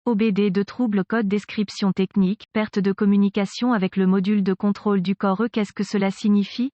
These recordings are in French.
OBD de trouble code description technique, perte de communication avec le module de contrôle du corps. Qu'est-ce que cela signifie?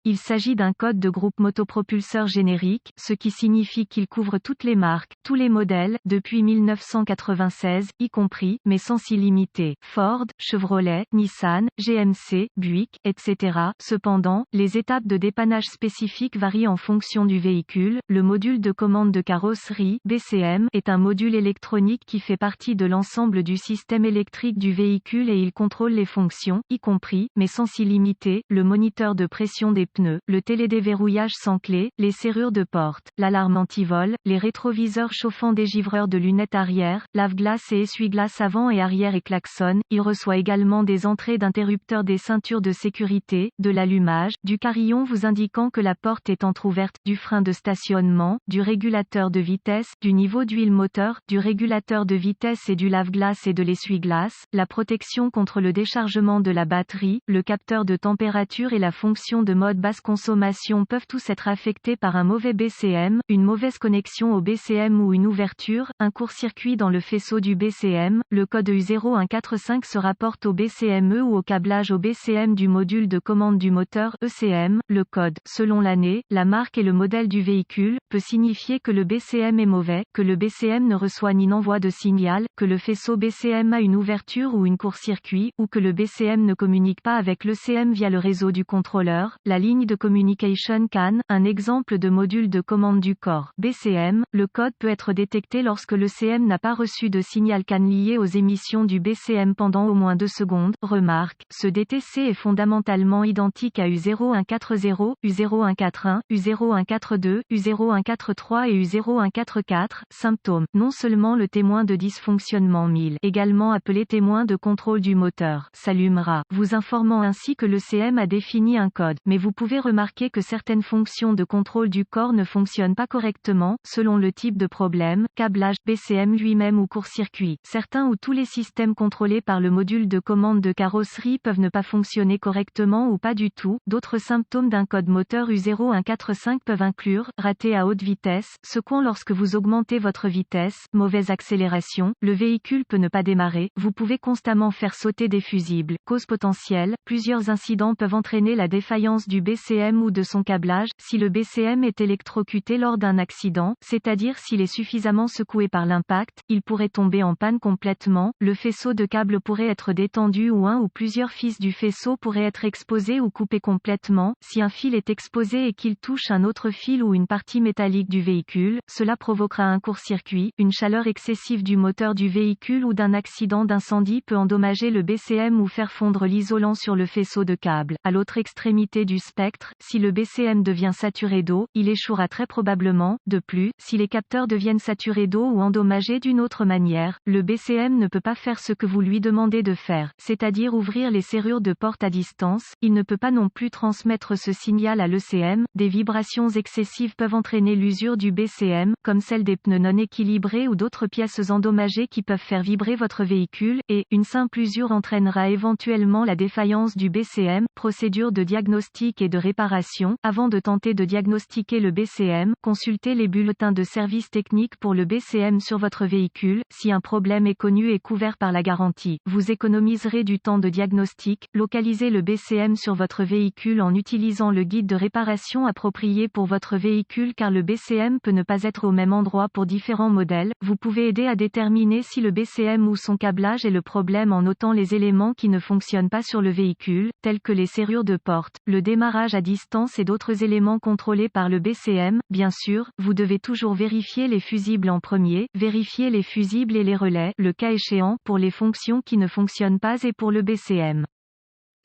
Il s'agit d'un code de groupe motopropulseur générique, ce qui signifie qu'il couvre toutes les marques, tous les modèles, depuis 1996, y compris, mais sans s'y limiter, Ford, Chevrolet, Nissan, GMC, Buick, etc. Cependant, les étapes de dépannage spécifiques varient en fonction du véhicule. Le module de commande de carrosserie, BCM, est un module électronique qui fait partie de l'ensemble du système électrique du véhicule et il contrôle les fonctions, y compris, mais sans s'y limiter, le moniteur de pression des pneus, le télédéverrouillage sans clé, les serrures de porte, l'alarme anti-vol, les rétroviseurs chauffants dégivreurs de lunettes arrière, lave-glace et essuie-glace avant et arrière et klaxon. Il reçoit également des entrées d'interrupteurs, des ceintures de sécurité, de l'allumage, du carillon vous indiquant que la porte est entrouverte, du frein de stationnement, du régulateur de vitesse, du niveau d'huile moteur, du régulateur de vitesse et du lave-glace et de l'essuie-glace, la protection contre le déchargement de la batterie, le capteur de température et la fonction de mode basse consommation peuvent tous être affectés par un mauvais BCM, une mauvaise connexion au BCM ou une ouverture, un court-circuit dans le faisceau du BCM. Le code U0145 se rapporte au BCME ou au câblage au BCM du module de commande du moteur ECM. Le code, selon l'année, la marque et le modèle du véhicule, peut signifier que le BCM est mauvais, que le BCM ne reçoit ni n'envoie de signal, que le faisceau BCM a une ouverture ou une court-circuit, ou que le BCM ne communique pas avec l'ECM via le réseau du contrôleur. La ligne de communication CAN, un exemple de module de commande du corps BCM, le code peut être détecté lorsque l'ECM n'a pas reçu de signal CAN lié aux émissions du BCM pendant au moins 2 secondes. Remarque, ce DTC est fondamentalement identique à U0140, U0141, U0142, U0143 et U0144. Symptômes, non seulement le témoin de dysfonctionnement 1000, également appelé témoin de contrôle du moteur, s'allumera, vous informant ainsi que l'ECM a défini un code, mais vous pouvez remarquer que certaines fonctions de contrôle du corps ne fonctionnent pas correctement, selon le type de problème, câblage, BCM lui-même ou court-circuit. Certains ou tous les systèmes contrôlés par le module de commande de carrosserie peuvent ne pas fonctionner correctement ou pas du tout. D'autres symptômes d'un code moteur U0145 peuvent inclure, raté à haute vitesse, secouant lorsque vous augmentez votre vitesse, mauvaise accélération, le véhicule peut ne pas démarrer, vous pouvez constamment faire sauter des fusibles. Cause potentielle, plusieurs incidents peuvent entraîner la défaillance du BCM ou de son câblage, si le BCM est électrocuté lors d'un accident, c'est-à-dire s'il est suffisamment secoué par l'impact, il pourrait tomber en panne complètement, le faisceau de câble pourrait être détendu ou un ou plusieurs fils du faisceau pourraient être exposés ou coupés complètement, si un fil est exposé et qu'il touche un autre fil ou une partie métallique du véhicule, cela provoquera un court-circuit, une chaleur excessive du moteur du véhicule ou d'un accident d'incendie peut endommager le BCM ou faire fondre l'isolant sur le faisceau de câble. À l'autre extrémité du spectre, si le BCM devient saturé d'eau, il échouera très probablement. De plus, si les capteurs deviennent saturés d'eau ou endommagés d'une autre manière, le BCM ne peut pas faire ce que vous lui demandez de faire, c'est-à-dire ouvrir les serrures de porte à distance, il ne peut pas non plus transmettre ce signal à l'ECM. Des vibrations excessives peuvent entraîner l'usure du BCM, comme celle des pneus non équilibrés ou d'autres pièces endommagées qui peuvent faire vibrer votre véhicule, et une simple usure entraînera éventuellement la défaillance du BCM. Procédure de diagnostic et de réparation. Avant de tenter de diagnostiquer le BCM, consultez les bulletins de service technique pour le BCM sur votre véhicule. Si un problème est connu et couvert par la garantie, vous économiserez du temps de diagnostic. Localisez le BCM sur votre véhicule en utilisant le guide de réparation approprié pour votre véhicule car le BCM peut ne pas être au même endroit pour différents modèles. Vous pouvez aider à déterminer si le BCM ou son câblage est le problème en notant les éléments qui ne fonctionnent pas sur le véhicule, tels que les serrures de porte, le démarrage à distance et d'autres éléments contrôlés par le BCM. Bien sûr, vous devez toujours vérifier les fusibles en premier, vérifier les fusibles et les relais, le cas échéant, pour les fonctions qui ne fonctionnent pas et pour le BCM.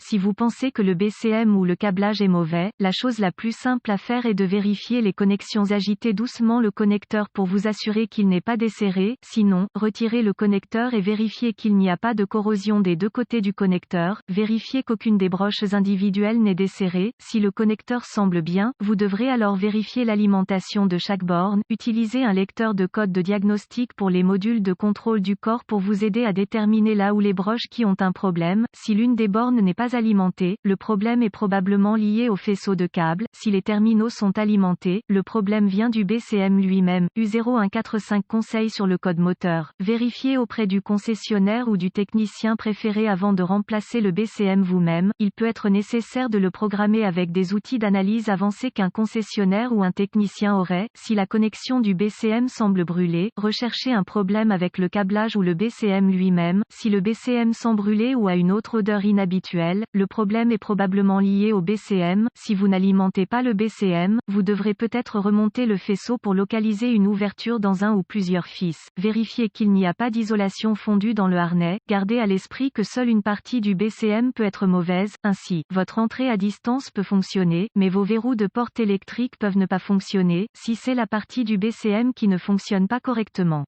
Si vous pensez que le BCM ou le câblage est mauvais, la chose la plus simple à faire est de vérifier les connexions. Agitez doucement le connecteur pour vous assurer qu'il n'est pas desserré, sinon, retirez le connecteur et vérifiez qu'il n'y a pas de corrosion des deux côtés du connecteur, vérifiez qu'aucune des broches individuelles n'est desserrée. Si le connecteur semble bien, vous devrez alors vérifier l'alimentation de chaque borne. Utilisez un lecteur de code de diagnostic pour les modules de contrôle du corps pour vous aider à déterminer là où les broches qui ont un problème. Si l'une des bornes n'est pas pas alimenté, le problème est probablement lié au faisceau de câbles. Si les terminaux sont alimentés, le problème vient du BCM lui-même. U0145 conseille sur le code moteur. Vérifiez auprès du concessionnaire ou du technicien préféré avant de remplacer le BCM vous-même. Il peut être nécessaire de le programmer avec des outils d'analyse avancés qu'un concessionnaire ou un technicien aurait. Si la connexion du BCM semble brûler, recherchez un problème avec le câblage ou le BCM lui-même. Si le BCM sent brûler ou a une autre odeur inhabituelle, le problème est probablement lié au BCM. Si vous n'alimentez pas le BCM, vous devrez peut-être remonter le faisceau pour localiser une ouverture dans un ou plusieurs fils. Vérifiez qu'il n'y a pas d'isolation fondue dans le harnais. Gardez à l'esprit que seule une partie du BCM peut être mauvaise. Ainsi, votre entrée à distance peut fonctionner, mais vos verrous de porte électrique peuvent ne pas fonctionner, si c'est la partie du BCM qui ne fonctionne pas correctement.